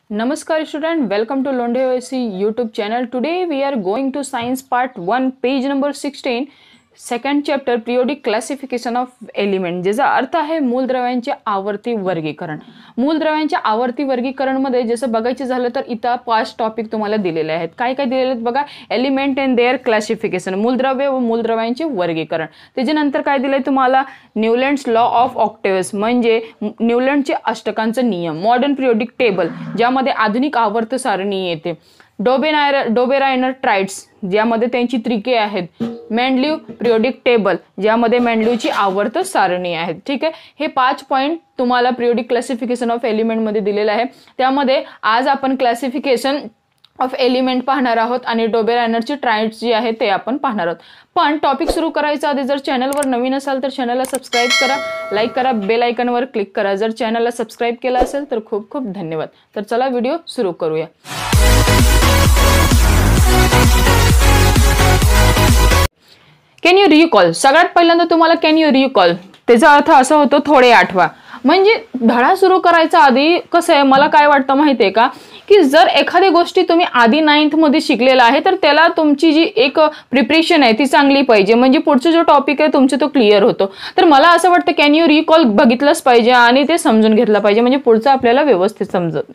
Namaskar student, welcome to Londe OSC YouTube channel. Today we are going to science part 1 page number 16 second chapter periodic classification of element, ज्याचा अर्थ आहे मूलद्रव्यांचे आवर्ती वर्गीकरण. मूलद्रव्यांच्या आवर्ती वर्गीकरण मध्ये जसं बघायचं झालं तर इथं 5 टॉपिक तुम्हाला दिलेले आहेत. काय काय दिलेले आहेत बघा. एलिमेंट अँड देअर क्लासिफिकेशन, मूलद्रव्य व मूलद्रव्यांचे वर्गीकरण. त्याच्यानंतर काय दिलंय तुम्हाला न्यूलँड्स लॉ ऑफ ऑक्टेव्स म्हणजे न्यूलँडचे अष्टकांचा नियम. मॉडर्न पिरियोडिक टेबल ज्यामध्ये आधुनिक आवर्त सारणी येते. डोबेरायनर ट्राइड्स ज्यामध्ये त्यांची त्रिके आहेत. मेंडलीव पिरियोडिक टेबल ज्यामध्ये मेंडलीवची आवर्त सारणी आहे. ठीक आहे, हे 5 पॉइंट तुम्हाला पिरियोडिक क्लासिफिकेशन ऑफ एलिमेंट मध्ये दिलेलं आहे. त्यामध्ये आज आपण क्लासिफिकेशन ऑफ एलिमेंट पाहणार आहोत आणि डोबेरायनरची ट्राइड्स जी आहे ते आपण पाहणार आहोत. पण टॉपिक सुरू करायच्या आधी जर चॅनलवर नवीन असाल तर चॅनलला सबस्क्राईब करा, लाईक करा, बेल आयकॉनवर क्लिक करा. जर चॅनलला सबस्क्राईब केलं असेल तर खूप खूप धन्यवाद. तर चला व्हिडिओ सुरू करूया. Can you recall. सगळ्यात पहिल्यांदा तुम्हाला कॅन यू रिकॉल त्याचा अर्थ असा होतो थोडे आठवा. म्हणजे धडा सुरू करायचा आधी कसं आहे, मला काय वाटतं माहितीये का, की जर एखादी गोष्टी तुम्ही आधी 9th मध्ये शिकलेला आहे तर त्याला तुमची जी एक प्रिपरेशन आहे ती चांगली पाहिजे, म्हणजे पुढचा जो टॉपिक आहे तुमचा तो क्लिअर होतो. तर मला असं वाटतं कॅन यू रिकॉल बघितलंच पाहिजे आणि ते समजून घेतलं पाहिजे, म्हणजे पुढचं आपल्याला व्यवस्थित समजत.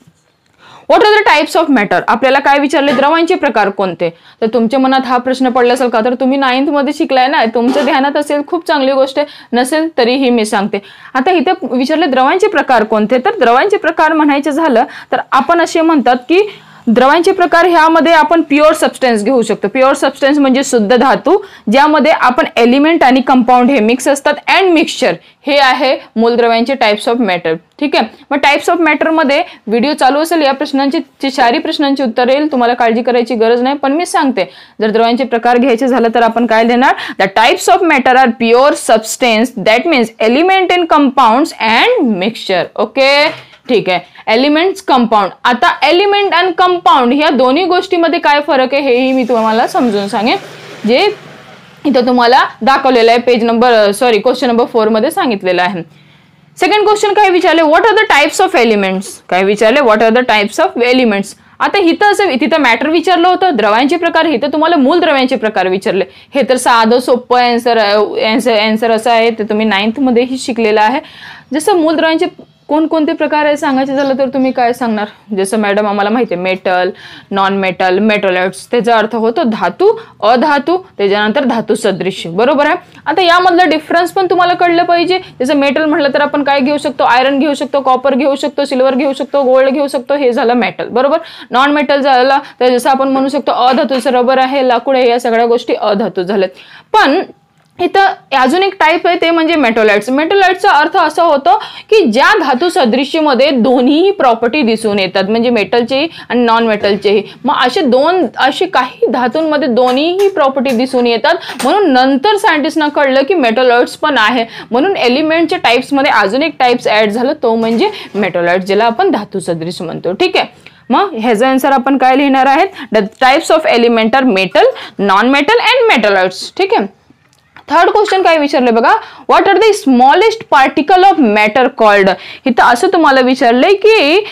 What are the types of matter. आपल्याला काय विचारले, द्रवांचे प्रकार कोणते. तर तुमच्या मनात हा प्रश्न पडला असेल का, तर तुम्ही 9th मध्ये शिकलाय ना, तुमच्या ध्यानात असेल, खूप चांगली गोष्ट आहे. नसेल तरीही मी सांगते. आता इथे विचारले द्रवांचे प्रकार कोणते. तर द्रवांचे प्रकार म्हणायचे झालं तर आपण असे म्हणतात की द्रवांचे प्रकार ह्यामध्ये आपण प्युअर सबस्टन्स घेऊ शकतो. प्युअर सबस्टन्स म्हणजे शुद्ध धातू ज्यामध्ये आपण एलिमेंट आणि कंपाऊंड हे मिक्स असतात. अँड मिक्सचर हे आहे मूलद्रव्यांचे टाइप्स ऑफ मॅटर. ठीक आहे, मग टाइप्स ऑफ मॅटर मध्ये व्हिडिओ चालू असेल, या प्रश्नांची 4 प्रश्नांची उत्तर येईल. तुम्हाला काळजी करायची गरज नाही, पण मी सांगते जर द्रवांचे प्रकार घ्यायचे झालं तर आपण काय देणार. The types of matter are pure substance that means element in compounds and mixture. Okay, ठीक आहे. Elements, compound. आता एलिमेंट अँड कंपाऊंड ह्या दोन्ही गोष्टीमध्ये काय फरक आहे हेही मी तुम्हाला समजून सांगेन, जे इथं तुम्हाला दाखवलेलं आहे क्वेश्चन नंबर 4 मध्ये सांगितलेलं आहे. सेकंड क्वेश्चन काय विचारले, what are the types of elements. काय विचारले, what are the types of elements. आता तिथं मॅटर विचारलं होतं, द्रव्यांचे प्रकार. इथं तुम्हाला मूलद्रव्यांचे प्रकार विचारले. हे तर साधं सोपं आन्सर असं आहे, ते तुम्ही 9th मध्येही शिकलेलं आहे. जसं मूलद्रव्यांचे कोणकोणते प्रकार आहे सांगायचे झालं तर तुम्ही काय सांगणार. जसं मॅडम आम्हाला माहिती आहे मेटल, नॉन मेटल, मेटोलाइट्स, त्याचा अर्थ होतो धातू, अधातू, त्याच्यानंतर धातू सदृश. बरोबर आहे. आता यामधलं डिफरन्स पण तुम्हाला कळलं पाहिजे. जसं मेटल म्हटलं तर आपण काय घेऊ शकतो, आयरन घेऊ शकतो, कॉपर घेऊ शकतो, सिल्वर घेऊ शकतो, गोल्ड घेऊ शकतो, हे झालं मेटल. बरोबर. नॉन मेटल झालं तर जसं आपण म्हणू शकतो अधातूचं रबर आहे, लाकूड आहे, या सगळ्या गोष्टी अधातू झाल्यात. पण इथं अजून एक टाइप आहे ते म्हणजे मेटोलाइट्स. मेटोलाइट्सचा अर्थ असा होतो की ज्या धातू सदृश्यमध्ये दोन्हीही प्रॉपर्टी दिसून येतात, म्हणजे मेटलचेही आणि नॉन मेटलचेही. मग असे काही धातूंमध्ये दोन्हीही प्रॉपर्टी दिसून येतात, म्हणून नंतर सायंटिस्टना कळलं की मेटोलाइट्स पण आहे. म्हणून एलिमेंटच्या टाइप्समध्ये अजून एक टाइप्स ऍड झालं, तो म्हणजे मेटोलाइट्स, ज्याला आपण धातू सदृश म्हणतो. ठीक आहे, मग ह्याचा आन्सर आपण काय लिहिणार आहेत. The types of element are metal, non metal and metalloids. ठीक आहे. थर्ड क्वेश्चन काय विचारले बघा, what are the smallest particle of matter called. इथं असं तुम्हाला विचारलंय की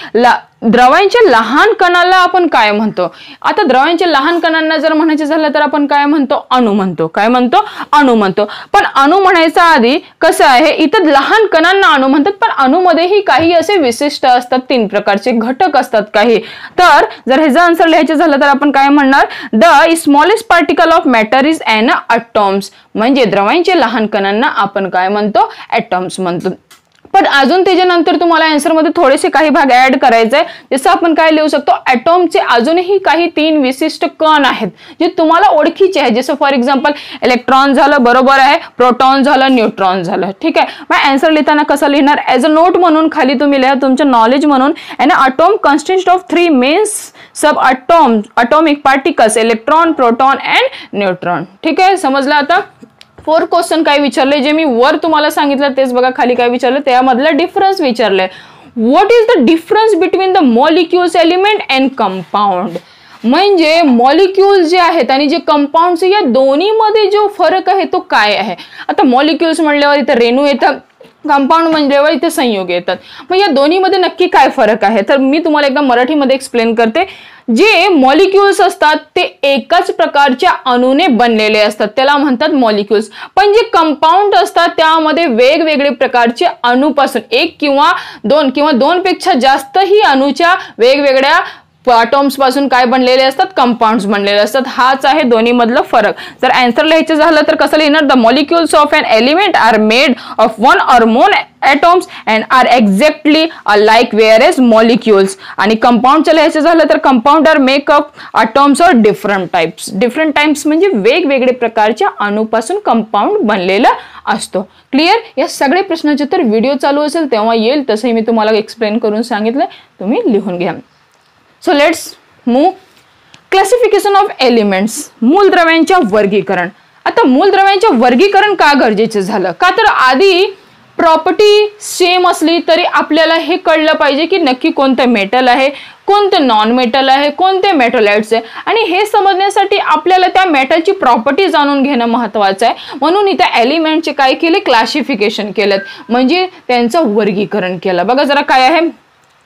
द्रव्यांच्या लहान कणाला आपण काय म्हणतो. आता द्रव्यांच्या लहान कणांना जर म्हणायचं झालं तर आपण काय म्हणतो, अणू म्हणतो. काय म्हणतो, अणू म्हणतो. पण अणू म्हणायच्या आधी कसं आहे, इथं लहान कणांना अणू म्हणतात, पण अणूमध्येही काही असे विशिष्ट असतात, 3 प्रकारचे घटक असतात काही. तर जर ह्याचा आन्सर लिहायचं झालं तर आपण काय म्हणणार, the smallest particle of matter is an atoms. म्हणजे द्रव्यांच्या लहान कणांना आपण काय म्हणतो, ॲटॉम्स म्हणतो. पण अजून त्याच्यानंतर तुम्हाला आन्सर मध्ये थोडेसे काही भाग ऍड करायचे आहे. जसं आपण काय लिहू शकतो, ॲटॉमचे अजूनही काही 3 विशिष्ट कण आहेत जे तुम्हाला ओळखीचे आहेत. जसं फॉर एक्झाम्पल इलेक्ट्रॉन झालं, बरोबर आहे, प्रोटॉन झालं, न्यूट्रॉन झालं. ठीक आहे, मग आन्सर लिहिताना कसं लिहिणार, ऍज अ नोट म्हणून खाली तुम्ही लिहा तुमच्या नॉलेज म्हणून. And atom consist of 3 main subatomic particles, electron, proton and neutron. ठीक आहे, समजलं आता. 4 क्वेश्चन काय विचारले, जे मी वर तुम्हाला सांगितलं तेच बघा खाली काय विचारलं, त्यामधला डिफरन्स विचारलंय. What is the difference between the molecules, element and compound. म्हणजे मॉलिक्युल्स जे आहेत आणि जे कंपाऊंड्स, या दोन्हीमध्ये जो फरक आहे तो काय आहे. आता मॉलिक्युल्स म्हणल्यावर इथं रेणू येतं, कंपाऊंड म्हणजे इथे संयोग येतात. मग या दोन्हीमध्ये नक्की काय फरक आहे, तर मी तुम्हाला एकदा मराठीमध्ये एक्सप्लेन करते. जे मॉलिक्युल्स असतात ते एकाच प्रकारच्या अणूने बनलेले असतात, त्याला म्हणतात मॉलिक्युल्स. पण जे कंपाऊंड असतात त्यामध्ये वेगवेगळे प्रकारचे अणूपासून एक किंवा दोनपेक्षा जास्तही अणूच्या वेगवेगळ्या अटॉम्स पासून काय बनलेले असतात, कंपाऊंड्स बनलेले असतात. हाच आहे दोन्ही मधला फरक. जर आन्सर लिहायचं झालं तर कसं लिहिणार, the molecules of an element are made of one or more atoms and are exactly alike whereas molecules. आणि कंपाऊंडचं लिहायचं झालं तर compound are make of atoms or different types म्हणजे वेगवेगळे प्रकारच्या अणूपासून कंपाऊंड बनलेला असतो. क्लिअर. या सगळे प्रश्नाचे तर व्हिडिओ चालू असेल तेव्हा येईल, तसंही मी तुम्हाला एक्सप्लेन करून सांगितलं, तुम्ही लिहून घ्या. So let's move. Classification of elements, मूलद्रव्यांच्या वर्गीकरण. आता मूलद्रव्यांच्या वर्गीकरण का गरजेचं झालं, का तर आधी प्रॉपर्टी सेम असली तरी आपल्याला हे कळलं पाहिजे की नक्की कोणतं मेटल आहे, कोणतं नॉन मेटल आहे, कोणते मेटलाइट्स आहे. आणि हे समजण्यासाठी आपल्याला त्या मेटलची प्रॉपर्टी जाणून घेणं महत्वाचं आहे. म्हणून इथे एलिमेंटचे काय केले, क्लासिफिकेशन केलं, म्हणजे त्यांचं वर्गीकरण केलं. बघा जरा काय आहे.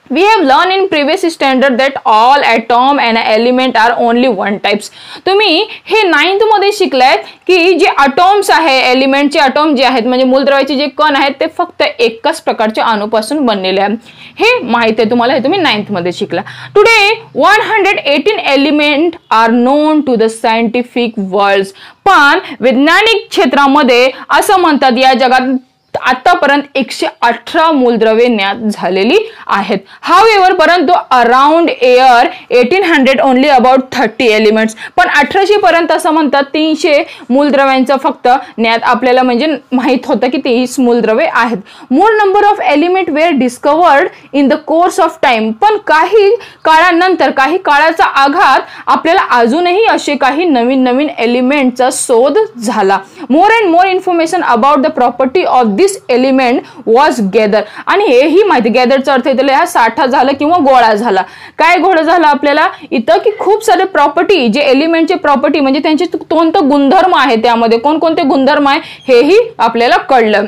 We have learned in previous standard that all atom and element are only one types. तुम्ही हे 9th मध्ये शिकलायत की जे अटॉम्स आहे, एलिमेंटचे अटॉम जे आहेत म्हणजे मूलद्रव्याचे जे कण आहेत ते फक्त एकाच प्रकारच्या अणूपासून बनलेले आहेत. हे माहित आहे तुम्हाला, हे तुम्ही 9th मध्ये शिकला. Today 118 element are known to the scientific world. पण वैज्ञानिक क्षेत्रामध्ये असं म्हणतात या जगात आतापर्यंत 118 मूलद्रव्ये ज्ञात झालेली आहेत. हावेवर परंतु around air 1800 only about 30 elements. पण 1800 पर्यंत असं म्हणतात 300 मूलद्रव्यांचं फक्त ज्ञात आपल्याला म्हणजे माहित होतं की 23 मूलद्रव्ये आहेत. More number of element were discovered in the course of time. पण काही काळानंतर, काही काळाचा आघात आपल्याला अजूनही असे काही नवीन एलिमेंटचा शोध झाला. More and more information about the property of this element was gather. आणि हेही माहिती, गॅदरचा अर्थ इथला हा साठा झाला किंवा गोळा झाला. काय गोळा झाला आपल्याला इथं की खूप सारे प्रॉपर्टी, जे एलिमेंटचे प्रॉपर्टी म्हणजे त्यांचे कोणतं गुणधर्म आहे, त्यामध्ये कोणकोणते गुणधर्म आहे हेही आपल्याला कळलं.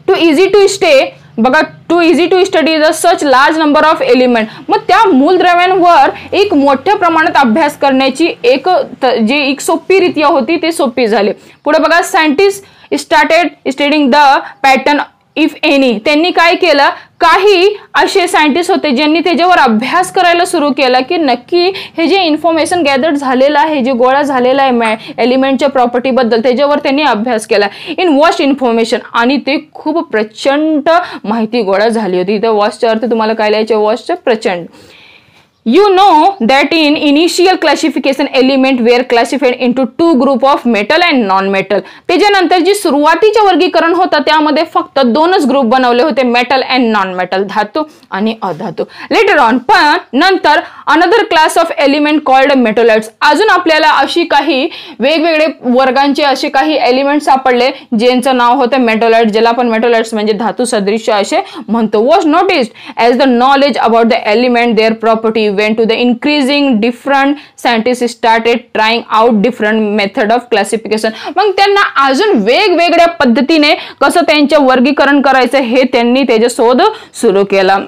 टू इझी टू स्टे, बघा too easy to study the such large number of element. मग त्या मूलद्रव्यांवर एक मोठ्या प्रमाणात अभ्यास करण्याची एक सोपी रीत्या होती, ते सोपी झाले. पुढे बघा, scientist started studying the pattern if any. त्यांनी काय केलं, काही असे सायंटिस्ट होते ज्यांनी त्याच्यावर अभ्यास करायला सुरू केला की नक्की हे जे इन्फॉर्मेशन गॅदर झालेलं आहे, जे गोळा झालेला आहे एलिमेंटच्या प्रॉपर्टी बद्दल, त्याच्यावर त्यांनी अभ्यास केला. इन वॉस्ट इन्फॉर्मेशन, आणि ते खूप प्रचंड माहिती गोळा झाली होती. इथं वॉस्टचा अर्थ तुम्हाला काय लिहायचे, वॉस्टचं प्रचंड. You know that in initial classification element were classified into two group of metal and non-metal. त्याच्यानंतर जी सुरुवातीचे वर्गीकरण होतं त्यामध्ये फक्त दोनच ग्रुप बनवले होते, मेटल अँड नॉन मेटल, धातू आणि अधातू. लेटर ऑन, पण नंतर another class of element called मेटलाइट्स. अजून आपल्याला अशी काही वेगवेगळे वर्गांचे असे काही एलिमेंट सापडले ज्यांचं नाव होतं मेटलाइट, ज्याला आपण मेटलाइट्स म्हणजे धातू सदृश्य असे म्हणतो. Was noticed as the knowledge about the element their property went to the increasing, different scientists started trying out different method of classification. मग त्यांना अजून वेगवेगळ्या पद्धतीने कसं त्यांचे वर्गीकरण करायचं हे त्यांनी त्याचा शोध सुरू केला.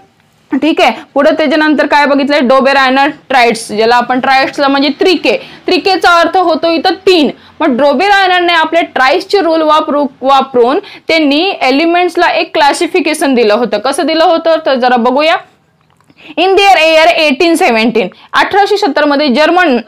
ठीक आहे. पुढे त्याच्यानंतर काय बघितलंय, डोबेरायनर ट्राइड्स, ज्याला आपण ट्राइड्सला म्हणजे त्रिकेचा अर्थ होतो इथं 3. मग डोबेरायनरने आपले ट्राइड्सचे रूल वापरून त्यांनी एलिमेंट्सला एक क्लासिफिकेशन दिलं होतं. कसं दिलं होतं तर जरा बघूया. इन देअर एअर 1817, 1870 मध्ये German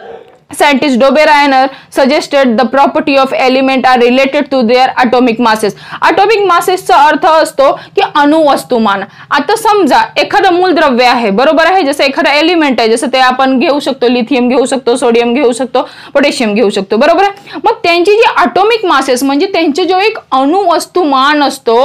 scientist Dobereiner suggested the property of element are related to their atomic masses. Atomic मासेसचा अर्थ असतो की अणुवस्तुमान. आता समजा एखादं मूलद्रव्य आहे, बरोबर आहे, जसं एखादा एलिमेंट आहे, जसं ते आपण घेऊ शकतो, लिथियम घेऊ शकतो, सोडियम घेऊ शकतो, पोटॅशियम घेऊ शकतो, बरोबर आहे. मग त्यांची जी अटॉमिक मासेस म्हणजे त्यांचे जो एक अणुवस्तुमान असतो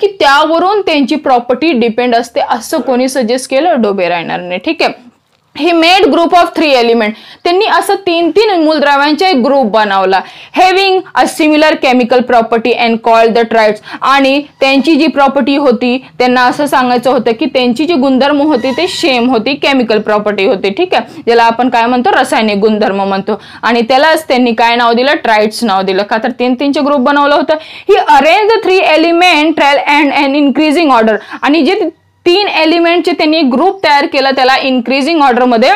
की त्यावरून त्यांची प्रॉपर्टी डिपेंड असते, असं कोणी सजेस्ट केलं, डोबेरायनरने. ठीक आहे. He made group of 3 element. त्यांनी असं 3 मूलद्रव्यांचा एक ग्रुप बनवला. Having a similar chemical property and called the triads. आणि त्यांची जी प्रॉपर्टी होती त्यांना असं सांगायचं होतं की त्यांची जी गुणधर्म होती ते सेम होती, केमिकल प्रॉपर्टी होती. ठीक आहे, ज्याला आपण काय म्हणतो, रासायनिक गुणधर्म म्हणतो. आणि त्यालाच त्यांनी काय नाव दिलं, ट्राइड्स नाव दिलं. का तर 3चे ग्रुप बनवलं होतं. He arrange the 3 element triad and in increasing order. आणि जे 3 एलिमेंटचे त्यांनी ग्रुप तयार केला त्याला इन्क्रीजिंग ऑर्डर मध्ये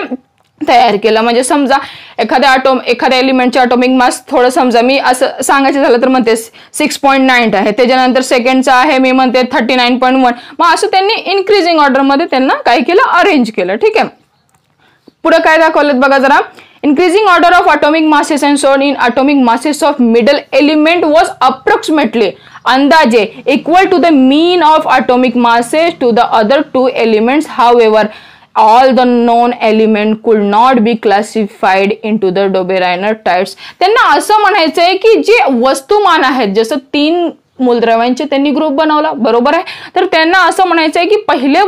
तयार केलं. म्हणजे समजा एखाद्या एलिमेंटचे ॲटॉमिक मास थोडं समजा मी असं सांगायचं झालं तर म्हणते 6.9 आहे, त्याच्यानंतर सेकंडचा आहे मी म्हणते 39.1. मग असं त्यांनी इन्क्रीजिंग ऑर्डर मध्ये त्यांना काय केलं, अरेंज केलं. ठीक आहे, पुढे काय दाखवलं बघा जरा. Increasing order of atomic masses and so in atomic masses of middle element was approximately अंदाजे equal to the mean of atomic masses to the other 2 elements. However, all the known element could not be classified into the Dobereiner types. त्यांना असं म्हणायचं आहे की जे वस्तुमान आहेत, जसं 3 मूलद्रव्यांचे त्यांनी ग्रुप बनवला, बरोबर आहे. तर त्यांना असं म्हणायचं आहे की पहिले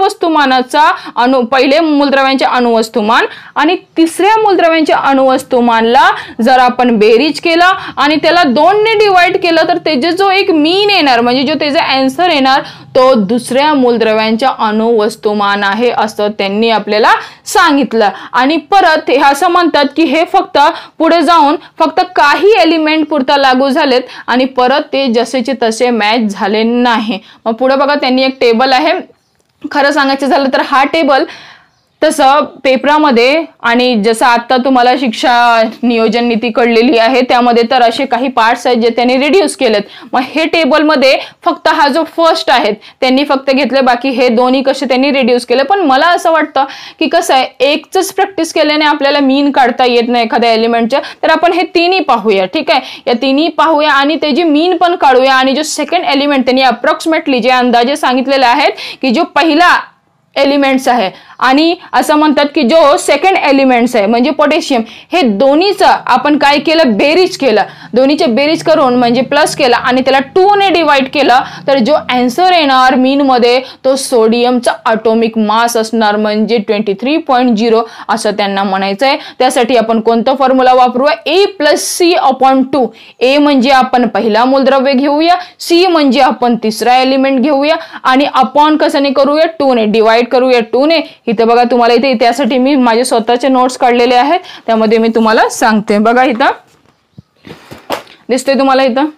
मूलद्रव्यांचे अणुवस्तुमान आणि तिसऱ्या मूलद्रव्यांच्या अणुवस्तुमानला जर आपण बेरीज केला आणि त्याला 2 ने डिवाइड केलं तर त्याचे जो एक मीन येणार, म्हणजे जो त्याचा आन्सर येणार तो दुसऱ्या मूलद्रव्यांच्या अणुवस्तुमान आहे असं त्यांनी आपल्याला सांगितलं. आणि परत हे असं म्हणतात की हे फक्त पुढे जाऊन फक्त काही एलिमेंट पुरता लागू झालेत आणि परत ते जसेचे तसे मॅच झाले नाही. मग पुढे बघा त्यांनी एक टेबल आहे. खरं सांगायचं झालं तर हा टेबल तसं पेपरामध्ये आणि जसं आता तुम्हाला शिक्षा नियोजन नीती कळलेली आहे त्यामध्ये तर असे काही पार्ट्स आहेत जे त्यांनी रिड्यूस केलेत. मग हे टेबलमध्ये फक्त हा जो फर्स्ट आहे त्यांनी फक्त घेतले, बाकी हे दोन्ही कसे त्यांनी रिड्यूस केले. पण मला असं वाटतं की कसं आहे, एकच प्रॅक्टिस केल्याने आपल्याला मीन काढता येत नाही एखाद्या एलिमेंटच्या. तर आपण हे तिन्ही पाहूया. ठीक आहे, या तिन्ही पाहूया आणि त्याची मीन पण काढूया. आणि जो सेकंड एलिमेंट त्यांनी अप्रॉक्सिमेटली जे अंदाजे सांगितलेले आहेत की जो पहिला एलिमेंट्स आहे आणि असं म्हणतात की जो सेकंड एलिमेंट्स आहे म्हणजे पोटॅशियम, हे दोन्हीचं आपण काय केलं, बेरीज केलं. दोन्हीचे बेरीज करून म्हणजे प्लस केला आणि त्याला 2 ने डिवाइड केलं तर जो आन्सर येणार मीन मध्ये तो सोडियमचा ॲटॉमिक मास असणार, म्हणजे 23.0 असं त्यांना म्हणायचं आहे. त्यासाठी आपण कोणतं फॉर्म्युला वापरूया, A+C/2. ए म्हणजे आपण पहिला मूलद्रव्य घेऊया, सी म्हणजे आपण तिसरा एलिमेंट घेऊया आणि अपॉन कशाने करूया, 2 ने डिवाइड करूया 2 ने. इथे बघा तुम्हाला इथे त्यासाठी मी माझे स्वतःचे नोट्स काढलेले आहेत त्यामध्ये मी तुम्हाला सांगते. बघा इथं दिसतंय तुम्हाला, इथं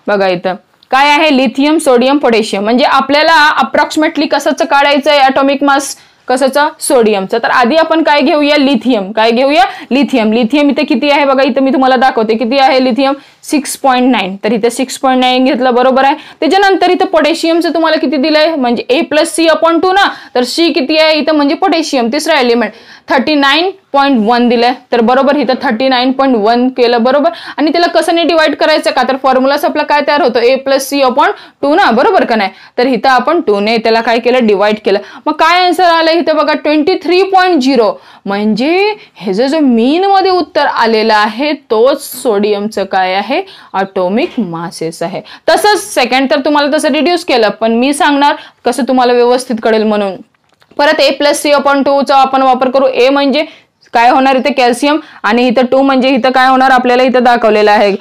बघा इथं काय आहे, लिथियम, सोडियम, पोटॅशियम. म्हणजे आपल्याला अप्रॉक्सिमेटली कशाचं काढायचं आहे ॲटॉमिक मास, कशाचा, सोडियमचा. तर आधी आपण काय घेऊया, लिथियम. काय घेऊया, लिथियम. लिथियम इथे किती आहे बघा, इथं मी तुम्हाला दाखवते किती आहे लिथियम, 6.9. तर इथे 6.9 घेतलं, बरोबर आहे. त्याच्यानंतर इथं पोटॅशियमचं तुम्हाला किती दिलंय, म्हणजे A+C/2 ना. तर सी किती आहे इथं, म्हणजे पोटॅशियम तिसरा एलिमेंट 39.1 दिलंय. तर बरोबर इथं 39.1 केलं, बरोबर. आणि त्याला कशाने डिवाइड करायचं, का तर फॉर्म्युलाच आपला काय तयार होतो, A+C/2 ना, बरोबर का नाही. तर इथं आपण 2 ने त्याला काय केलं, डिवाइड केलं. मग काय आन्सर आलं इथं बघा 23.0. म्हणजे हे जो मीन मध्ये उत्तर आलेलं आहे तोच सोडियमचं काय आहे, ॲटॉमिक मासेस आहे. तसंच सेकंड तर तुम्हाला तसं रिड्यूस केलं, पण मी सांगणार कसं तुम्हाला व्यवस्थित कळेल म्हणून. परत A+C/2 चा आपण वापर करू. ए म्हणजे काय होणार इथे, कॅल्शियम, आणि इथं 2 म्हणजे इथं काय होणार आपल्याला इथं दाखवलेलं आहे.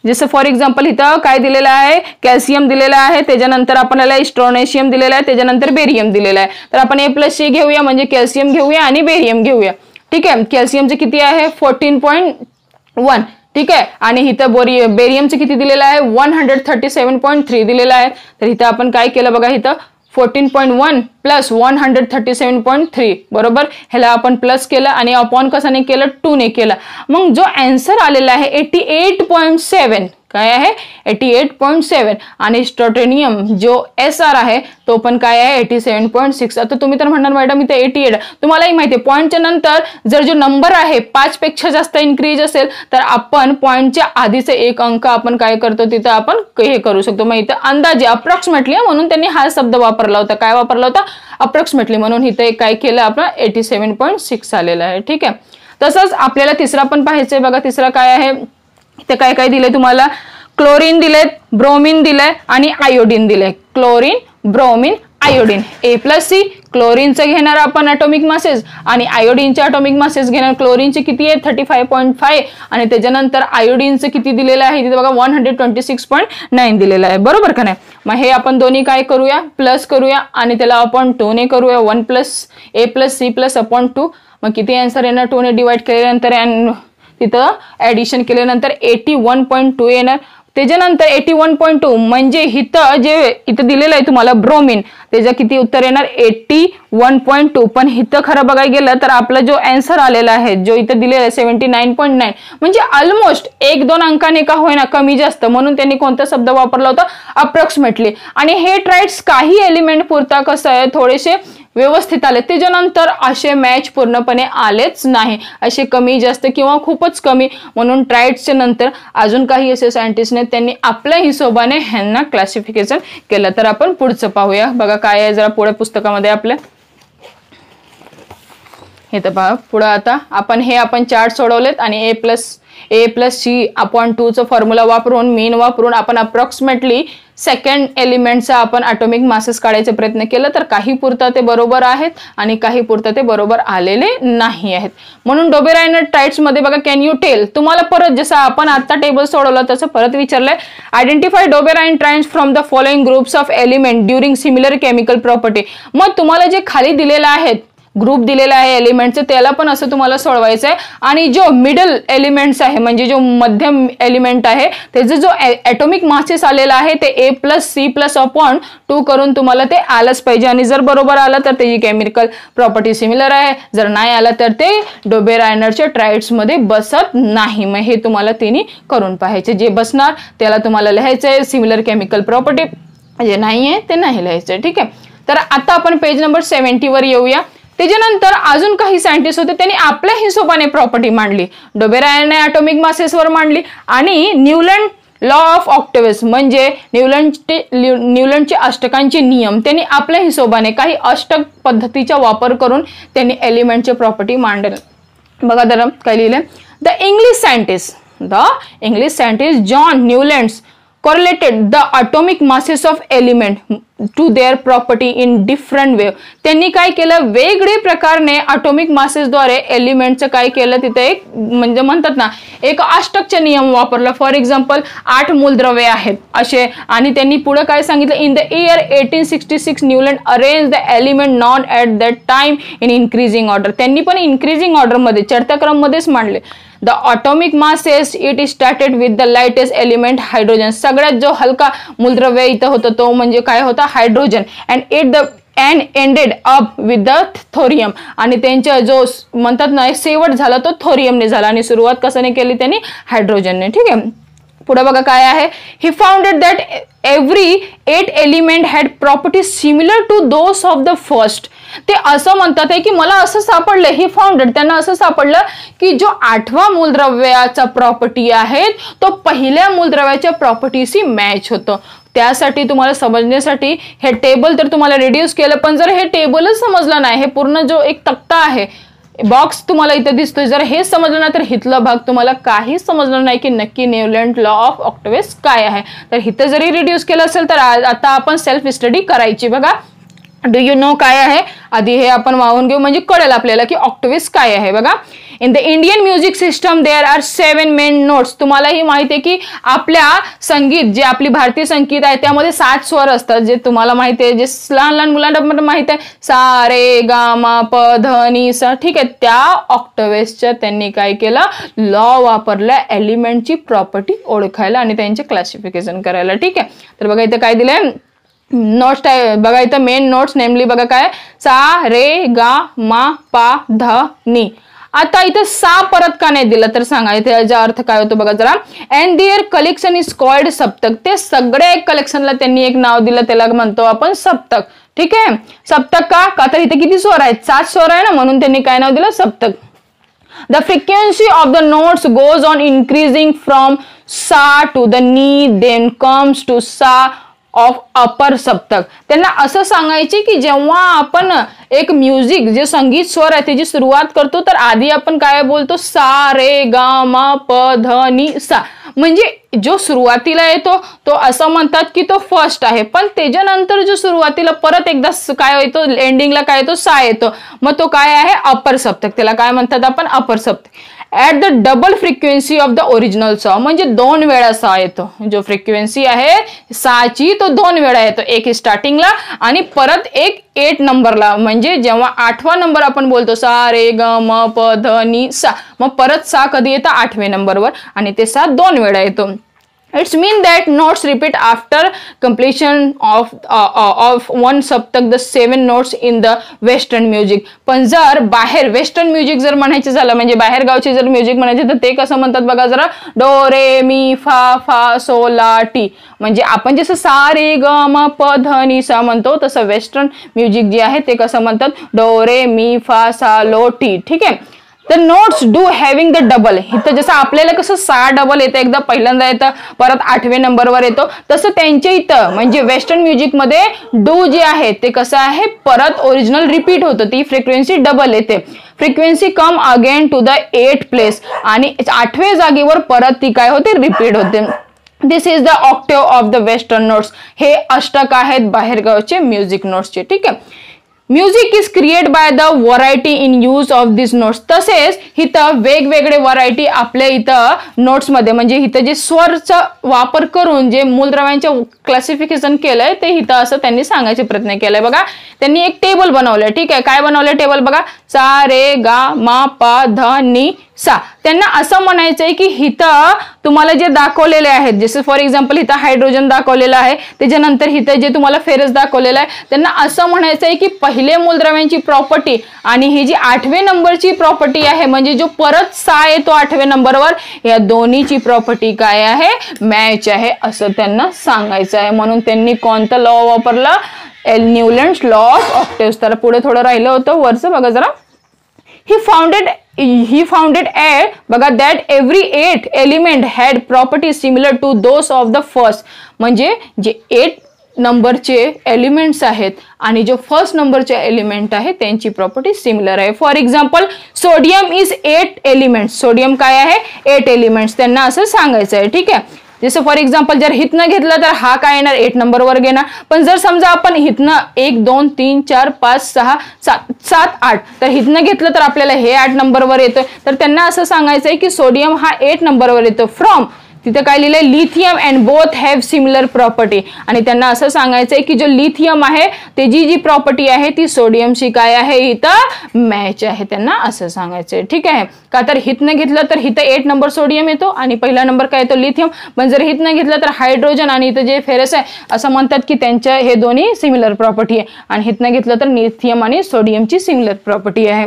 जसं फॉर एक्झाम्पल इथं काय दिलेलं आहे, कॅल्शियम दिलेलं आहे, त्याच्यानंतर आपल्याला स्ट्रॉनेशियम दिलेलं आहे, त्याच्यानंतर बेरियम दिलेलं आहे. तर आपण A+C घेऊया म्हणजे कॅल्शियम घेऊया आणि बेरियम घेऊया. ठीक आहे, कॅल्शियमचे किती आहे 14.1. ठीक आहे, आणि इथं बेरियमचं किती दिलेलं आहे 137.3 दिलेलं आहे. तर इथं आपण काय केलं बघा, इथं 14.1 प्लस 137.3 बरोबर, ह्याला आपण प्लस केलं आणि अपॉन कशाने केलं, 2 ने केलं. मग जो आन्सर आलेला आहे 88.7 काय आहे 88.7. आणि स्ट्रॉटेनियम जो SR आहे तो पण काय आहे 87.6. आता तुम्ही तर म्हणणार मॅडम इथे 88, तुम्हालाही माहिती आहे पॉईंटच्या नंतर जर जो नंबर आहे 5 पेक्षा जास्त इन्क्रीज असेल तर आपण पॉईंटच्या आधीचे एक अंक आपण काय करतो तिथं आपण हे करू शकतो. मग इथं अंदाजे अप्रॉक्सिमेटली म्हणून त्यांनी हा शब्द वापरला होता, काय वापरला होता, अप्रॉक्सिमेटली. म्हणून इथे काय केलं आपण 87.6 आलेला आहे. ठीक आहे, तसंच आपल्याला तिसरा पण पाहायचंय बघा. तिसरा काय आहे, इथे काय काय दिलंय तुम्हाला, क्लोरीन दिलेत, ब्रोमीन दिलंय आणि आयोडीन दिलंय. Chlorine, bromine, iodine. A+C क्लोरीनचं घेणार आपण ॲटॉमिक मासेस आणि आयोडीनचे ॲटॉमिक मासेस घेणार. क्लोरीनचे किती आहे 35.5 आणि त्याच्यानंतर आयोडीनचं किती दिलेलं आहे तिथे बघा 126.9 दिलेलं आहे. बरोबर का नाही. मग हे आपण दोन्ही काय करूया प्लस करूया आणि त्याला आपण 2 ने करूया. 1 + A+C+/2 मग किती आन्सर येणार 2 ने डिवाइड केल्यानंतर तिथं ऍडिशन केल्यानंतर 81.2 येणार. त्याच्यानंतर 81.2 म्हणजे इथं दिलेलं आहे तुम्हाला ब्रोमीन त्याचं किती उत्तर येणार 81.2. पण इथं खरं बघायला गेलं तर आपला जो आन्सर आलेला आहे जो इथं दिलेला आहे 79.9 म्हणजे ऑलमोस्ट 1-2 अंकाने का होईना कमी जास्त म्हणून त्यांनी कोणता शब्द वापरला होता अप्रॉक्सिमेटली. आणि हे ट्राईट्स काही एलिमेंट पुरता कसं आहे थोडेसे व्यवस्थित आले. त्याच्यानंतर असे मॅच पूर्णपणे आलेच नाही. असे कमी जास्त किंवा खूपच कमी म्हणून ट्राईट्सच्या नंतर अजून काही असे सायंटिस्टने त्यांनी आपल्या हिशोबाने ह्यांना क्लासिफिकेशन केलं. तर आपण पुढचं पाहूया. बघा काय आहे जरा पुढे पुस्तकामध्ये आपल्या हे तर पहा पुढे आता आपण चार्ट सोडवलेत आणि A+C/2 चं फॉर्म्युला वापरून मीन वापरून आपण अप्रॉक्सिमेटली सेकंड एलिमेंटचा आपण ॲटॉमिक मासेस काढायचा प्रयत्न केला. तर काही पुरता ते बरोबर आहेत आणि काही पुरता ते बरोबर आलेले नाही आहेत. म्हणून डोबेरायनर ट्राईट्स मध्ये बघा कॅन यू टेल तुम्हाला परत जसं आपण आता टेबल सोडवलं तसं परत विचारलंय. Identify Dobereiner triads from the following groups of element during similar chemical property. मग तुम्हाला जे खाली दिलेलं आहेत ग्रुप दिलेला आहे एलिमेंटचे त्याला पण असं तुम्हाला सोडवायचं आहे. आणि जो मिडल एलिमेंट्स आहे म्हणजे जो मध्यम एलिमेंट आहे त्याचं जो ॲटॉमिक मासेस आलेला आहे ते A+C+/2 करून तुम्हाला ते आलंच पाहिजे. आणि जर बरोबर आलं तर त्याची केमिकल प्रॉपर्टी सिमिलर आहे. जर नाही आलं तर ते डोबेरायनरच्या ट्राईट्स मध्ये बसत नाही. मग हे तुम्हाला तिन्ही करून पाहायचे. जे बसणार त्याला तुम्हाला लिहायचंय सिमिलर केमिकल प्रॉपर्टी जे नाहीये ते नाही लिहायचंय. ठीक आहे. तर आता आपण पेज नंबर 70 वर येऊया. त्याच्यानंतर अजून काही सायंटिस्ट होते त्यांनी आपल्या हिशोबाने प्रॉपर्टी मांडली. डोबेरायनने ॲटॉमिक मासेसवर मांडली आणि न्यूलँड लॉ ऑफ ऑक्टेव्स म्हणजे न्यूलँडचे अष्टकांचे नियम त्यांनी आपल्या हिशोबाने काही अष्टक पद्धतीचा वापर करून त्यांनी एलिमेंटचे प्रॉपर्टी मांडले. बघा जरा काय लिहिले. The English scientist John Newlands correlated the atomic masses of element to their property in different way. त्यांनी काय केलं वेगळे प्रकारने atomic masses द्वारे एलिमेंटचं काय केलं तिथे एक म्हणजे म्हणतात ना एक अष्टकचे नियम वापरला. फॉर एक्झाम्पल 8 मूलद्रव्ये आहेत असे आणि त्यांनी पुढे काय सांगितलं in the year 1866 Newland arrange the element known at that time in increasing order. त्यांनी पण इन्क्रीजिंग ऑर्डर मध्ये चढत्या क्रम मध्येच मांडले. The atomic masses it started with the lightest element hydrogen. सगळ्यात जो हलका मूलद्रव्य इथं होता तो म्हणजे काय होता hydrogen. and ended up with the thorium. आणि त्यांचा जो म्हणतात ना शेवट झाला तो थोरियमने झाला आणि सुरुवात कशाने केली त्यांनी हायड्रोजनने. ठीक आहे. पुढे बघा काय आहे. He founded that every 8 element had property similar to those of the first. ते असं म्हणतात आहे की मला असं सापडलं ही फाउंडेड त्यांना असं सापडलं की जो 8व्या मूलद्रव्याचा प्रॉपर्टी आहे तो पहिल्या मूलद्रव्याच्या प्रॉपर्टीशी मॅच होतं. त्यासाठी तुम्हाला समजण्यासाठी हे टेबल तर तुम्हाला रिड्यूस केलं पण जर हे टेबलच समजलं नाही हे पूर्ण जो एक तक्ता आहे बॉक्स तुम्हाला इथे दिसतोय जर हे समजलं ना तर हितला भाग तुम्हाला काही समजणार नाही की नक्की न्यूलँड लॉ ऑफ ऑक्टेव्स काय आहे. तर हिथं जरी रिड्यूस केलं असेल तर आता आपण सेल्फ स्टडी करायची. बघा डू यू नो काय आहे आधी हे आपण वाहून घेऊ म्हणजे कळेल आपल्याला की ऑक्टेव्स काय आहे. बघा in the Indian music system there are 7 main notes. तुम्हाला ही माहिती आहे की आपल्या संगीत जे आपली भारतीय संगीत आहे त्यामध्ये 7 स्वर असतात जे तुम्हाला माहिती आहे जे लहान लहान मुलांना पण माहिती आहे सा रे गा मा प ध नि सा. ठीक आहे. त्या ऑक्टेव्सच्या त्यांनी काय केलं लॉ वापरला एलिमेंटची प्रॉपर्टी ओळखायला आणि त्यांचे क्लासिफिकेशन करायला. ठीक आहे. तर बघा इथं काय दिलंय नोट्स बघा इथं मेन नोट्स नेमली बघा काय सा रे गा मा पा ध नि. आता इथे सा परत का नाही दिला तर सांगा इथे याचा अर्थ काय होतो बघा जरा. And their collection is called saptak. ते सगळे कलेक्शनला त्यांनी एक नाव दिलं त्याला म्हणतो आपण सप्तक. ठीक आहे. सप्तक का तर इथे किती स्वर आहेत 7 स्वर आहे ना म्हणून त्यांनी काय नाव दिलं सप्तक. The frequency of the notes goes on increasing from sa to the ni then comes to sa of upper saptak. त्यांना असं सांगायचे की जेव्हा आपण एक म्युझिक जे संगीत स्वर आहे त्याची सुरुवात करतो तर आधी आपण काय बोलतो सा रे गा मा प ध नि सा. म्हणजे जो सुरुवातीला येतो तो असं म्हणतात की तो फर्स्ट आहे, पण त्याच्यानंतर जो सुरुवातीला परत एकदा काय येतो, एंडिंगला काय येतो, सा येतो, मग तो काय आहे, अपर सप्तक. त्याला काय म्हणतात आपण, अपर सप्तक. At the double frequency of the original सा, म्हणजे 2 वेळा सा येतो. जो फ्रिक्वेन्सी आहे साची तो 2 वेळा येतो, एक स्टार्टिंगला आणि परत एक 8 नंबरला. म्हणजे जेव्हा 8वा नंबर आपण बोलतो सा रे ग म प ध नि सा, मग परत सा कधी येतं, 8व्या नंबरवर, आणि ते सा 2 वेळा येतो. It's mean that notes repeat after completion of one saptak the 7 notes in the western music. पण जर बाहेर वेस्टर्न म्युझिक जर म्हणायचं झालं, म्हणजे बाहेर गावचे जर म्युझिक म्हणायचे, तर ते कसं म्हणतात बघा जरा, डो रे मी फा फा सो ला टी. म्हणजे आपण जसं सा रे ग म प ध नि सा म्हणतो, तसं वेस्टर्न म्युझिक जे आहे ते कसं म्हणतात, डो रे मी फा सा लो टी. ठीक आहे. The notes do having the double, इथं जसं आपल्याला कसं सा डबल येतं, एकदा पहिल्यांदा येतं परत 8व्या नंबरवर येतो, तसं त्यांच्या इथं म्हणजे वेस्टर्न म्युझिकमध्ये डू जे आहे ते कसं आहे, परत ओरिजिनल रिपीट होतं, ती फ्रिक्वेन्सी डबल येते. Frequency come again to the 8th place, आणि 8व्या जागेवर परत ती काय होते, रिपीट होते. This is the octave of the western notes. हे अष्टक आहेत बाहेरगावचे म्युझिक नोट्सचे. ठीक आहे. Music is create by the variety in use of this notes. तसेच इथं वेगवेगळे व्हरायटी आपल्या इथं नोट्समध्ये, म्हणजे इथं जे स्वरचा वापर करून जे मूलद्रव्यांचे क्लासिफिकेशन केलंय ते इथं असं त्यांनी सांगायचे प्रयत्न केलाय. बघा, त्यांनी एक टेबल बनवलंय. ठीक आहे. काय बनवलंय टेबल बघा, सा रे गा मा पा ध नि सा. त्यांना असं म्हणायचंय की इथं तुम्हाला जे दाखवलेले आहेत, जसं फॉर एक्झाम्पल इथं हायड्रोजन दाखवलेलं आहे, त्याच्यानंतर इथं जे तुम्हाला फेरस दाखवलेलं आहे, त्यांना असं म्हणायचंय की पहिले मूलद्रव्यांची प्रॉपर्टी आणि ही जी 8व्या नंबरची प्रॉपर्टी आहे, म्हणजे जो परत सा येतो 8व्या नंबरवर, या दोन्हीची प्रॉपर्टी काय आहे, मॅच आहे, असं त्यांना सांगायचं आहे. म्हणून त्यांनी कोणता लॉ वापरला, न्यूलँड्स लॉ ऑफ ऑक्टेव्स. तर पुढे थोडं राहिलं होतं वरचं बघा जरा. he founded at बघा that every 8 element had properties similar to those of the first. म्हणजे जे 8 नंबरचे एलिमेंट्स आहेत आणि जो फर्स्ट नंबरचे एलिमेंट आहे त्यांची प्रॉपर्टी सिमिलर आहे. For example sodium is 8 elements. Sodium काय आहे, 8 एलिमेंट्स. त्यांना असं सांगायचं आहे. ठीक आहे. जसं फॉर एक्झाम्पल जर हितनं घेतलं तर हा काय येणार, 8 नंबरवर घेणार. पण जर समजा आपण हितनं 1 2 3 4 5 6 7 8 तर हितनं घेतलं तर आपल्याला हे 8 नंबरवर येतं. तर त्यांना असं सांगायचं आहे की सोडियम हा 8 नंबरवर येतो. फ्रॉम तिथे काय लिहिलंय, lithium and both have similar property. आणि त्यांना असं सांगायचंय की जो लिथियम आहे त्याची जी प्रॉपर्टी आहे ती सोडियमशी काय आहे, इथं मॅच आहे. त्यांना असं सांगायचंय. ठीक आहे. का तर हितनं घेतलं तर हिथं 8 नंबर सोडियम येतो आणि पहिला नंबर काय येतो, लिथियम. पण जर हितनं घेतलं तर हायड्रोजन आणि इथं जे फेरस आहे, असं म्हणतात की त्यांच्या हे दोन्ही सिमिलर प्रॉपर्टी आहे. आणि हितनं घेतलं तर लिथियम आणि सोडियमची सिमिलर प्रॉपर्टी आहे.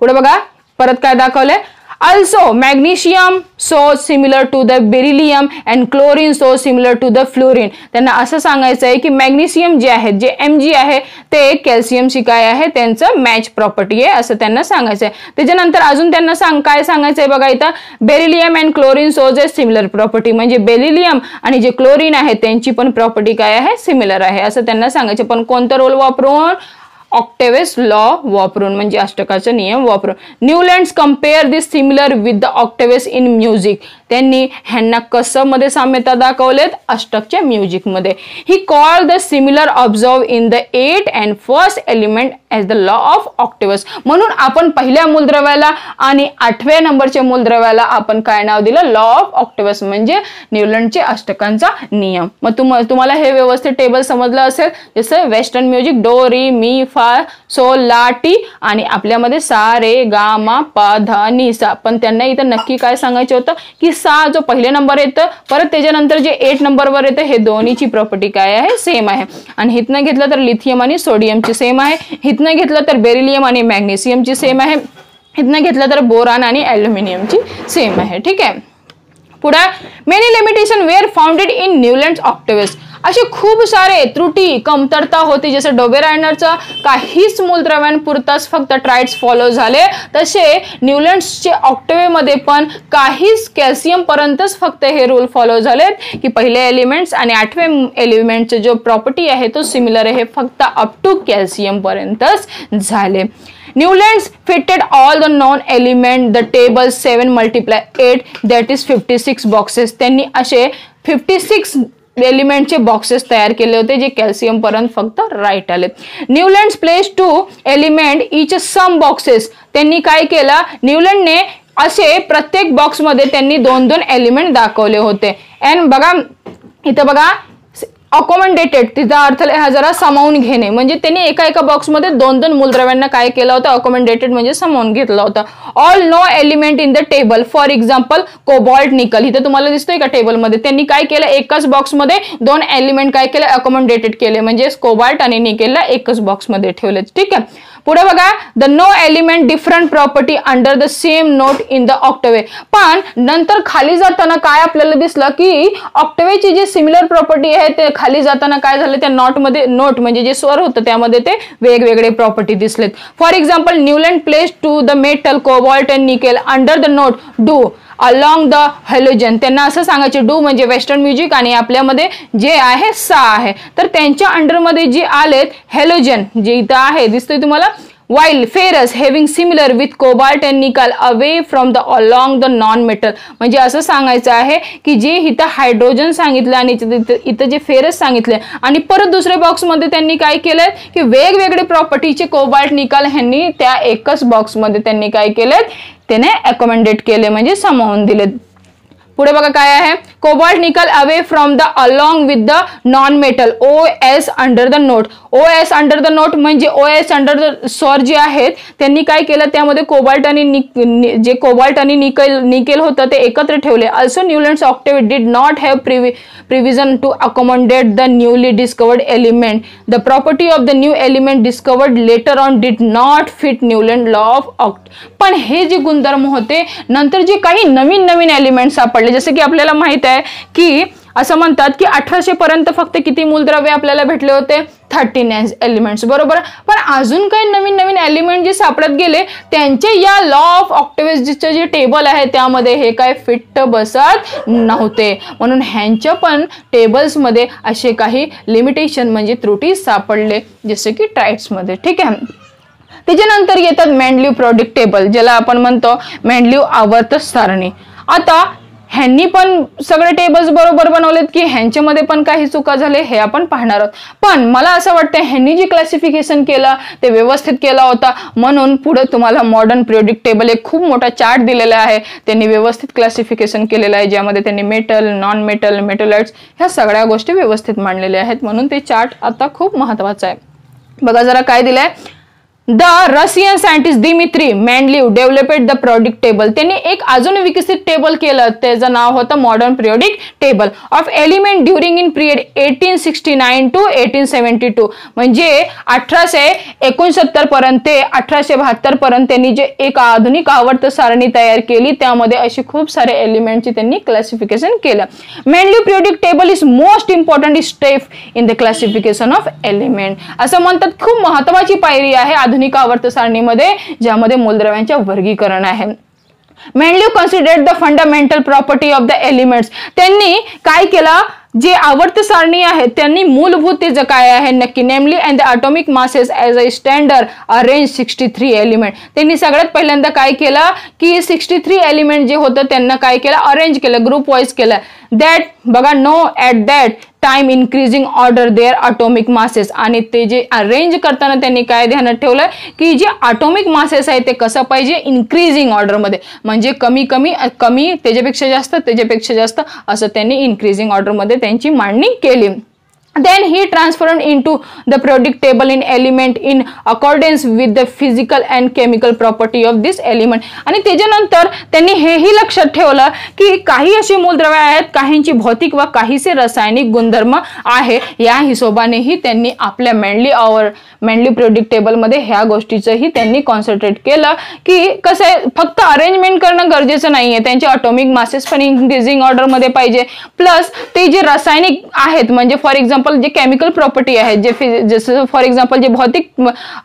पुढे बघा परत काय दाखवलंय, also magnesium so similar to the beryllium and chlorine so similar to the fluorine. त्यांना असं सांगायचं आहे की मॅग्नेशियम जे आहे, जे Mg आहे ते कॅल्शियमशी काय आहे, त्यांचं मॅच प्रॉपर्टी आहे, असं त्यांना सांगायचं आहे. त्याच्यानंतर अजून त्यांना काय सांगायचं आहे बघा इथं, बेरिलियम अँड क्लोरीन सो जे सिमिलर प्रॉपर्टी. म्हणजे बेरिलियम आणि जे क्लोरीन आहे त्यांची पण प्रॉपर्टी काय आहे, सिमिलर आहे, असं त्यांना सांगायचं. पण कोणता रोल वापरून, ऑक्टेव्स लॉ वापरून, म्हणजे अष्टकाचा नियम वापरून. Newlands compare this similar with the octaves in music. त्यांनी ह्यांना कसं मध्ये साम्यता दाखवलेत, अष्टकच्या म्युझिक मध्ये. He call the similar observe in the 8 and first element as the law of octaves. म्हणून आपण पहिल्या मूलद्रव्याला आणि 8व्या नंबरच्या मूलद्रव्याला आपण काय नाव दिलं, लॉ ऑफ ऑक्टेव्स, म्हणजे न्यूलँडचे अष्टकांचा नियम. मग तुम्हाला हे व्यवस्थित टेबल समजलं असेल. जसं वेस्टर्न म्युझिक डो री मी फा सो ला टी आणि आपल्यामध्ये सा रे गा मा पा धा नि सा. पण त्यांना इथं नक्की काय सांगायचं होतं की सा जो पहिल्या नंबर येतं, परत त्याच्यानंतर जे 8 नंबरवर येतं, हे दोन्हीची प्रॉपर्टी काय आहे, सेम आहे. आणि हितनं घेतलं तर लिथियम आणि सोडियमची सेम आहे. हितनं घेतलं तर बेरिलियम आणि मॅग्नेशियमची सेम आहे. हितनं घेतलं तर बोरान आणि ॲल्युमिनियमची सेम आहे. ठीक आहे. पुढे many limitation were founded in Newlands octaves. असे खूप सारे त्रुटी कमतरता होती. जसं डोबेरायनरचं काहीच मूलद्रव्यांपुरताच फक्त ट्राइड्स फॉलो झाले, तसे न्यूलँड्सचे ऑक्टेव्हमध्ये पण काहीच कॅल्शियम पर्यंतच फक्त हे रूल फॉलो झालेत की पहिले एलिमेंट्स आणि 8व्या एलिमेंटचे जो प्रॉपर्टी आहे तो सिमिलर आहे, फक्त अप टू कॅल्शियम पर्यंतच झाले. Newlands fitted all the non element the table 7 × 8 that is 56 boxes. त्यांनी असे 56 एलिमेंटचे बॉक्सेस तयार केले होते जे कॅल्शियम पर्यंत फक्त राईट आले. न्यूलँड्स प्लेस 2 एलिमेंट इच सम बॉक्सेस. त्यांनी काय केलं, न्यूलँडने असे प्रत्येक बॉक्स मध्ये त्यांनी 2-2 एलिमेंट दाखवले होते. अँड बघा इथं बघा अकोमोडेटेड, तिचा अर्थ हा जरा सामावून घेणे, म्हणजे त्यांनी एका बॉक्समध्ये 2-2 मूलद्रव्यांना काय केलं होतं, अकोमोडेटेड म्हणजे सामावून घेतलं होतं. All know element in the table, for example cobalt nickel. इथं तुम्हाला दिसतोय का टेबलमध्ये त्यांनी काय केलं, एकाच बॉक्समध्ये 2 एलिमेंट काय केले, अकोमोडेटेड केले, म्हणजे कोबाल्ट आणि निकेलला एकच बॉक्समध्ये ठेवले. ठीक आहे. पुढे बघा the no element different property under the same note in the octave. पण नंतर खाली जाताना काय आपल्याला दिसलं की ऑक्टेवेची जी सिमिलर प्रॉपर्टी आहे ते खाली जाताना काय झालं, त्या नोट म्हणजे जे स्वर होतं त्यामध्ये ते वेगवेगळे प्रॉपर्टी दिसलेत. For example Newland place two the metal cobalt and nickel under the note do along the halogen. त्यांना असं सांगायचे डू म्हणजे वेस्टर्न म्युझिक आणि आपल्यामध्ये जे आहे सा आहे, तर त्यांच्या अंडरमध्ये जे आलेत हॅलोजन जे इथं आहे दिसतोय तुम्हाला, while ferrous having similar with cobalt and nickel away from the along the non metal. म्हणजे असं सांगायचं आहे की जे इथं हायड्रोजन सांगितलं आणि इथं जे फेरस सांगितले आणि परत दुसऱ्या बॉक्स मध्ये त्यांनी काय केलंय की वेगवेगळे प्रॉपर्टीचे कोबाल्ट निकल ह्यांनी त्या एकच बॉक्स मध्ये त्यांनी काय केलेत, त्याने अकोमोडेट केले म्हणजे सामावून दिलेत. पुढे बघा काय आहे, cobalt nickel away from the along with the non metal OS under the note. OS under the note म्हणजे OS अंडर द स्वर जे आहेत त्यांनी काय केलं, त्यामध्ये कोबाल्ट आणि जे कोबाल्ट आणि निकेल होतं ते एकत्र ठेवले. Also Newlands octave did not have provision to accommodate the newly discovered element. The property of the new element discovered later on did not fit Newland law of octave. पण हे जे गुणधर्म होते नंतर जे काही नवीन एलिमेंट सापडले, जसे की आपल्याला माहित आहे की असं म्हणतात की 1800 पर्यंत फक्त किती मूलद्रव्य आपल्याला भेटले होते, 39 एलिमेंट्स, बरोबर. पण अजून काही नवीन एलिमेंट जे सापडत गेले त्यांचे या लॉ ऑफ ऑक्टेव्हचे जे टेबल आहे त्यामध्ये हे काय फिट बसत नव्हते, म्हणून ह्यांच्या पण टेबल्समध्ये असे काही लिमिटेशन म्हणजे त्रुटी सापडले जसे की ट्राइड्समध्ये. ठीक आहे. त्याच्यानंतर येतात मेंडलीव प्रोडक्ट टेबल, ज्याला आपण म्हणतो मेंडलीव आवर्त सारणी. आता ह्यांनी पण सगळे टेबल्स बरोबर बनवलेत की ह्यांच्यामध्ये पण काही चुका झाले हे आपण पाहणार आहोत. पण मला असं वाटतं ह्यांनी जे क्लासिफिकेशन केलं ते व्यवस्थित केला होता, म्हणून पुढे तुम्हाला मॉडर्न पिरियोडिक टेबल एक खूप मोठा चार्ट दिलेला आहे. त्यांनी व्यवस्थित क्लासिफिकेशन केलेलं आहे ज्यामध्ये त्यांनी मेटल, नॉन मेटल, मेटलाइट्स ह्या सगळ्या गोष्टी व्यवस्थित मांडलेल्या आहेत, म्हणून ते चार्ट आता खूप महत्वाचा आहे. बघा जरा काय दिलंय, the Russian scientist Dmitri Mendeleev developed the product table. त्यांनी एक अजून विकसित टेबल केलं, त्याचं नाव होतं modern periodic table of element during in period 1869 to 1872. म्हणजे 1869 पर्यंत ते 1872 पर्यंत त्यांनी जे एक आधुनिक आवर्त सारणी तयार केली त्यामध्ये अशी खूप सारे एलिमेंटची त्यांनी क्लासिफिकेशन केलं. Mendeleev periodic table is most important step in the classification of element. असं म्हणतात खूप महत्वाची पायरी आहे आधुनिक आवर्त सारणीमध्ये ज्यामध्ये मूलद्रव्यांचे वर्गीकरण आहे. Mendeleev considered the fundamental property of the elements. त्यांनी काय केलं, जे आवर्त सारणी आहे त्यांनी मूलभूत त्याचं काय आहे नक्की, नेमली and the atomic masses as a standard arrange 63 element. त्यांनी सगळ्यात पहिल्यांदा काय केलं की 63 एलिमेंट जे होतं त्यांना काय केलं, अरेंज केलं, ग्रुप वाईज केलं. दॅट बघा no at that time increasing order their atomic masses. आणि ते जे अरेंज करताना त्यांनी काय ध्यानात ठेवलं की जे अटॉमिक मासेस आहे ते कसं पाहिजे, इन्क्रीजिंग ऑर्डरमध्ये, म्हणजे कमी त्याच्यापेक्षा जास्त असं त्यांनी इन्क्रीजिंग ऑर्डरमध्ये त्यांची मांडणी केली. Then he transformed into the periodic table in element in accordance with the physical and chemical property of this element. आणि त्याच्यानंतर त्यांनी हेही लक्षात ठेवलं की काही अशी मूलद्रव्ये आहेत, काहींची भौतिक व काहीचे रासायनिक गुणधर्म आहे. या हिशोबानेही त्यांनी आपल्या मेंडलीव पिरियोडिक टेबलमध्ये ह्या गोष्टीचंही त्यांनी कॉन्सन्ट्रेट केलं की कसं आहे, फक्त अरेंजमेंट करणं गरजेचं नाहीये, त्यांचे अटॉमिक मासेस पण इन्क्रीजिंग ऑर्डरमध्ये पाहिजे, प्लस ते जे रासायनिक आहेत म्हणजे फॉर एक्झाम्पल जे केमिकल प्रॉपर्टी आहेत, जे जसं फॉर एक्झाम्पल जे भौतिक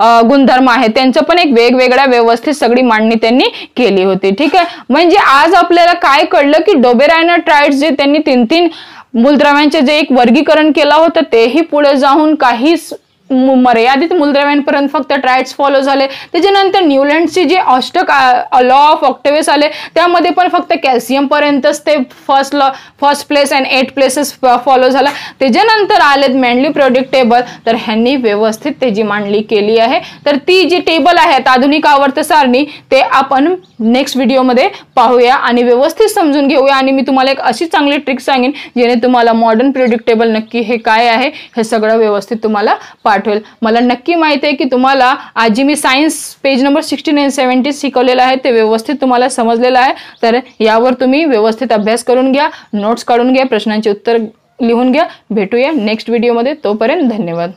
गुणधर्म आहेत त्यांचं पण एक वेगवेगळ्या व्यवस्थित सगळी मांडणी त्यांनी केली होती. ठीक आहे. म्हणजे आज आपल्याला काय कळलं की डोबेरायनर ट्राइड्स जे त्यांनी 3 मूलद्रव्यांचे जे एक वर्गीकरण केलं होतं तेही पुढे जाऊन काही मर्यादित मूलद्रव्यांपर्यंत फक्त ट्रायड्स फॉलो झाले. त्याच्यानंतर न्यूलँडचे जे अष्टक लॉ ऑफ ऑक्टेवियस आले त्यामध्ये पण फक्त कॅल्शियम पर्यंतच ते first place and 8 places follow झाला. त्याच्यानंतर आलेत मॅनली प्रोडक्ट टेबल, तर ह्यांनी व्यवस्थित त्याची मांडणी केली आहे. तर ती जी टेबल आहेत आधुनिक आवर्त सारणी ते आपण नेक्स्ट व्हिडिओमध्ये पाहूया आणि व्यवस्थित समजून घेऊया. आणि मी तुम्हाला एक अशी चांगली ट्रिक सांगेन जेणे तुम्हाला मॉडर्न प्रिडिक्ट टेबल नक्की हे काय आहे हे सगळं व्यवस्थित तुम्हाला पाठवेल. मला नक्की माहिती आहे की तुम्हाला आजी मी सायन्स पेज नंबर 16 आणि 70 शिकवलेलं आहे ते व्यवस्थित तुम्हाला समजलेलं आहे. तर यावर तुम्ही व्यवस्थित अभ्यास करून घ्या, नोट्स काढून घ्या, प्रश्नांची उत्तर लिहून घ्या. भेटूया नेक्स्ट व्हिडिओमध्ये. तोपर्यंत धन्यवाद.